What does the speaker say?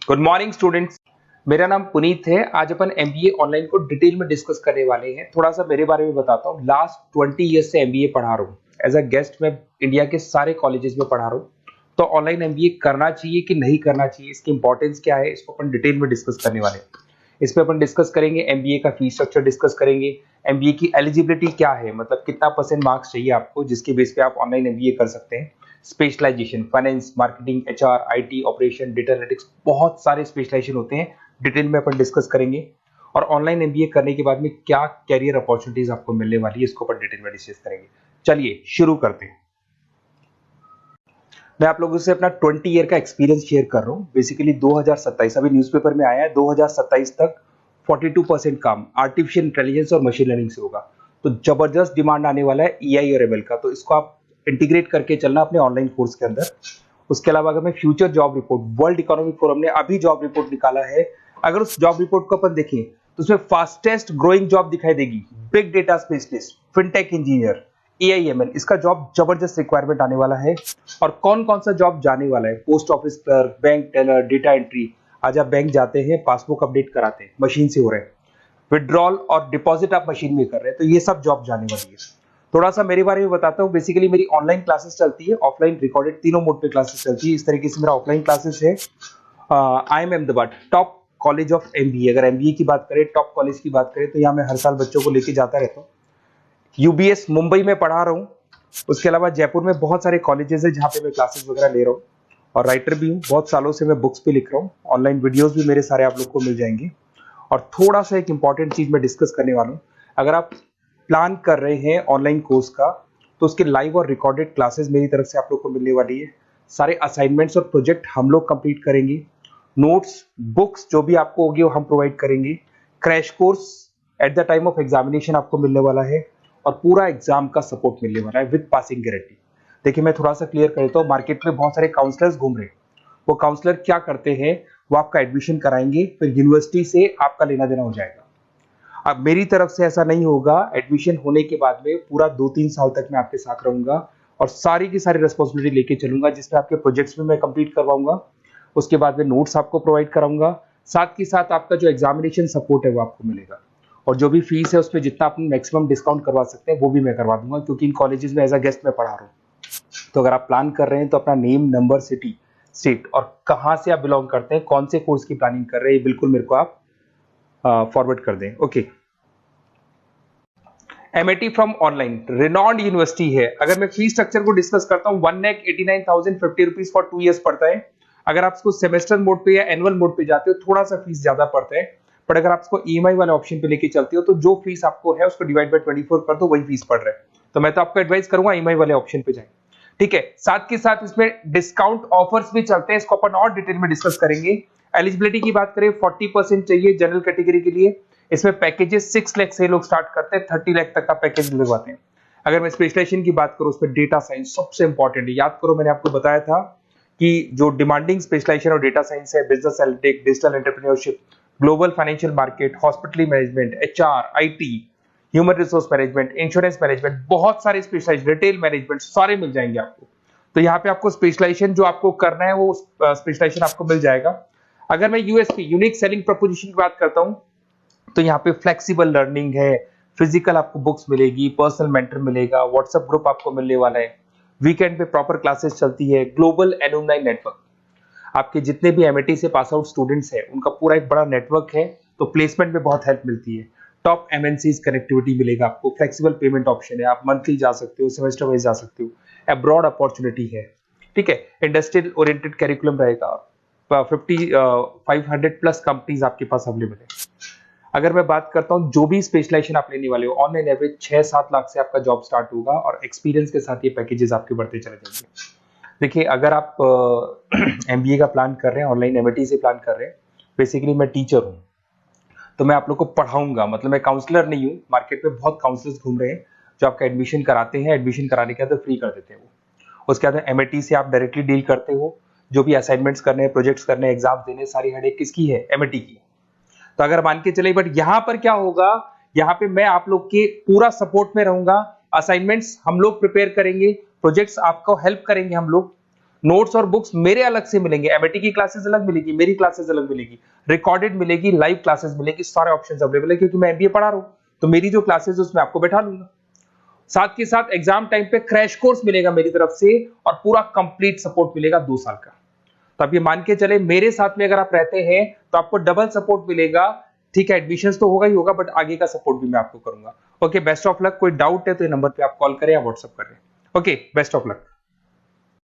Good morning students. मेरा नाम पुनीत है। आज अपन एमबीए ऑनलाइन को डिटेल में डिस्कस करने वाले हैं। थोड़ा सा मेरे बारे में बताता हूँ। लास्ट 20 ईयर्स से एमबीए पढ़ा रहा हूँ। एज अ गेस्ट मैं इंडिया के सारे कॉलेजेस में पढ़ा रहा हूँ। तो ऑनलाइन एमबीए करना चाहिए कि नहीं करना चाहिए, इसकी इंपॉर्टेंस क्या है, इसको अपन डिटेल में डिस्कस करने वाले हैं। इसमें अपन डिस्कस करेंगे एमबीए का फीस स्ट्रक्चर डिस्कस करेंगे, एमबीए की एलिजिबिलिटी क्या है, मतलब कितना परसेंट मार्क्स चाहिए आपको जिसके बेस पे आप ऑनलाइन एमबीए कर सकते हैं। Specialisation, finance, marketing, HR, IT, operation, data analytics, बहुत सारे स्पेशलाइजेशन होते हैं। डिटेल में अपन डिस्कस करेंगे। और ऑनलाइन एमबीए करने के बाद में क्या कैरियर अपॉर्चुनिटीज आपको मिलने वाली है, इसको अपन डिटेल में डिस्कस करेंगे। चलिए शुरू करते हैं। मैं आप लोगों से अपना 20 ईयर का एक्सपीरियंस शेयर कर रहा हूँ। बेसिकली 2027 अभी न्यूज़पेपर में आया है, 2027 तक 42% काम आर्टिफिशियल इंटेलिजेंस और मशीन लर्निंग से होगा। तो जबरदस्त डिमांड आने वाला है ईआई और एमएल का, तो इसको आप इंटीग्रेट करके चलना अपने ऑनलाइन कोर्स के अंदर। उसके अलावा अगर मैं future job report, world economic forum ने अभी जॉब रिपोर्ट निकाला है, अगर उस जॉब रिपोर्ट को अपन देखें तो उसमें फास्टेस्ट ग्रोइंग जॉब दिखाई देगी big data specialist, fintech engineer, AIML, इसका जॉब जबरदस्त रिक्वायरमेंट आने वाला है। और कौन कौन सा जॉब जाने वाला है, post office clerk, bank teller, data entry. आज आप बैंक जाते हैं, पासबुक अपडेट कराते हैं, मशीन से हो रहे हैं। विड्रॉल और डिपॉजिट आप मशीन में कर रहे हैं, तो ये सब जॉब जाने वाली है। थोड़ा सा मेरे बारे में बताता हूँ। बेसिकली मेरी ऑनलाइन क्लासेस चलती है, ऑफलाइन रिकॉर्डेड, तीनों मोड पे क्लासेस चलती है। इस तरीके से मेरा ऑफलाइन क्लासेस है। I am Ahmedabad top college of MBA. अगर एमबीए की बात करें, टॉप कॉलेज की बात करें, तो यहाँ मैं हर साल बच्चों को लेके जाता रहता हूँ। यूबीएस मुंबई में पढ़ा रहा हूँ। उसके अलावा जयपुर में बहुत सारे कॉलेजेस है जहाँ पे मैं क्लासेस वगैरह ले रहा हूँ। और राइटर भी हूँ, बहुत सालों से मैं बुक्स पे लिख रहा हूँ। ऑनलाइन वीडियोस भी मेरे सारे आप लोग को मिल जाएंगे। और थोड़ा सा एक इंपॉर्टेंट चीज मैं डिस्कस करने वाला हूँ। अगर आप प्लान कर रहे हैं ऑनलाइन कोर्स का, तो उसके लाइव और रिकॉर्डेड क्लासेस मेरी तरफ से आप लोग को मिलने वाली है। सारे असाइनमेंट्स और प्रोजेक्ट हम लोग कंप्लीट करेंगे। नोट्स, बुक्स जो भी आपको होगी वो हम प्रोवाइड करेंगे। Crash course at the time of examination आपको मिलने वाला है। और पूरा एग्जाम का सपोर्ट मिलने वाला है विद पासिंग गारंटी। देखिए मैं थोड़ा सा क्लियर कर देता हूँ। मार्केट में बहुत सारे काउंसलर्स घूम रहे हैं। वो काउंसलर क्या करते हैं, वो आपका एडमिशन कराएंगे, फिर यूनिवर्सिटी से आपका लेना देना हो जाएगा। अब मेरी तरफ से ऐसा नहीं होगा। एडमिशन होने के बाद में पूरा 2-3 साल तक मैं आपके साथ रहूंगा और सारी की सारी रिस्पॉन्सिबिलिटी लेके चलूंगा, जिसमें आपके प्रोजेक्ट्स भी मैं कंप्लीट करवाऊंगा। उसके बाद में नोट्स आपको प्रोवाइड कराऊंगा। साथ के साथ आपका जो एग्जामिनेशन सपोर्ट है वो आपको मिलेगा। और जो भी फीस है उस पर जितना आप मैक्सिमम डिस्काउंट करवा सकते हैं वो भी मैं करवा दूंगा, क्योंकि इन कॉलेजेस में एज अ गेस्ट मैं पढ़ा रहा हूँ। तो अगर आप प्लान कर रहे हैं तो अपना नेम, नंबर, सिटी, स्टेट और कहाँ से आप बिलोंग करते हैं, कौन से कोर्स की प्लानिंग कर रहे हैं, बिल्कुल मेरे को आप फॉरवर्ड कर दें। Okay. MIT from online renowned university है। अगर मैं फीस स्ट्रक्चर को डिस्कस करता हूँ, 1,89,050 रुपीज फॉर 2 ईयर्स पड़ता है। अगर आप इसको सेमेस्टर मोड पे या एनुअल मोड पे जाते हो, थोड़ा सा फीस ज्यादा पड़ता है। बट अगर आप इसको ईएमआई वाले ऑप्शन पे लेके चलते हो, तो जो फीस आपको है उसको डिवाइड बाय 24 कर दो, वही फीस पड़ रहा है। तो मैं तो आपको एडवाइस करूंगा ईएमआई वाले ऑप्शन पे जाए। ठीक है। साथ के साथ इसमें डिस्काउंट ऑफर्स भी चलते हैं, इसको अपन और डिटेल में डिस्कस करेंगे। एलिजिबिलिटी की बात करें, 40% चाहिए जनरल कैटेगरी के लिए। इसमें पैकेजेस 6 लाख से लोग स्टार्ट करते हैं, 30 लाख तक का पैकेज लगवाते हैं। अगर मैं स्पेशलाइजेशन की बात करूं, उसमें डेटा साइंस सबसे इंपॉर्टेंट है। याद करो मैंने आपको बताया था कि जो डिमांडिंग स्पेशलाइजेशन और डेटा साइंस है, business analytics, digital entrepreneurship, global financial market, hospital management, HR, IT, human resource management, insurance management, बहुत सारे स्पेशलाइजेशन, रिटेल मैनेजमेंट, सारे मिल जाएंगे आपको। तो यहाँ पे आपको स्पेशलाइजेशन जो आपको करना है वो स्पेशलाइजेशन आपको मिल जाएगा। अगर मैं यूएसपी, यूनिक सेलिंग प्रोपोजिशन की बात करता हूँ, तो यहाँ पे फ्लेक्सिबल लर्निंग है, फिजिकल आपको बुक्स मिलेगी, पर्सनल मेंटर मिलेगा, व्हाट्सएप ग्रुप आपको मिलने वाला है, वीकेंड पे प्रॉपर क्लासेस चलती है, ग्लोबल एलुमनाई नेटवर्क। आपके जितने भी एमआईटी से पास आउट स्टूडेंट्स हैं उनका पूरा एक बड़ा नेटवर्क है, तो प्लेसमेंट में बहुत हेल्प मिलती है। टॉप एमएनसीज कनेक्टिविटी मिलेगा आपको, फ्लेक्सिबल पेमेंट ऑप्शन है, आप मंथली जा सकते हो, सेमेस्टर वाइज जा सकते हो, अब्रॉड अपॉर्चुनिटी है। ठीक है। इंडस्ट्रियल ओरिएंटेड करिकुलम रहेगा। 500 प्लस कंपनीज आपके पास अवेलेबल है। अगर मैं बात करता हूं जो भी स्पेशलाइजेशन आप लेने वाले हो, ऑनलाइन एवरेज 6-7 लाख से आपका जॉब स्टार्ट होगा और एक्सपीरियंस के साथ ये पैकेजेस आपके बढ़ते चले जाएंगे। देखिए अगर आप एमबीए का प्लान कर रहे हैं, ऑनलाइन एमआईटी से प्लान कर रहे हैं, बेसिकली मैं टीचर हूं, तो मैं आप लोग को पढ़ाऊंगा, मतलब मैं काउंसलर नहीं हूं। मार्केट में बहुत काउंसलर्स घूम रहे हैं जो आपका एडमिशन कराते हैं, एडमिशन कराने के बाद फ्री कर देते हैं वो। उसके बाद एमआईटी से आप डायरेक्टली डील करते हो। जो भी असाइनमेंट्स करने हैं, प्रोजेक्ट्स करने हैं, एग्जाम देने, सारी हेडेक किसकी है, एमआईटी की। तो अगर मान के चले, बट यहाँ पर क्या होगा, यहाँ पे मैं आप लोग के पूरा सपोर्ट में रहूंगा। असाइनमेंट्स हम लोग प्रिपेयर करेंगे, प्रोजेक्ट्स आपको हेल्प करेंगे हम लोग। नोट्स और बुक्स मेरे अलग से मिलेंगे, एमएटी की क्लासेस अलग मिलेगी, मेरी क्लासेस अलग मिलेगी, रिकॉर्डेड मिलेगी, लाइव क्लासेस मिलेगी, सारे ऑप्शंस अवेलेबल है क्योंकि मैं एमबीए पढ़ा रहा हूं, तो मेरी जो क्लासेस है उसमें आपको बैठा लूंगा। साथ के साथ एग्जाम टाइम पे क्रैश कोर्स मिलेगा मेरी तरफ से और पूरा कंप्लीट सपोर्ट मिलेगा 2 साल का। तो आप ये मान के चले मेरे साथ में अगर आप रहते हैं तो आपको डबल सपोर्ट मिलेगा। ठीक है, एडमिशंस तो होगा ही होगा, बट आगे का सपोर्ट भी मैं आपको करूंगा। Okay, best of luck. कोई डाउट है तो ये नंबर पे आप कॉल करें या व्हाट्सएप करें। Okay, best of luck.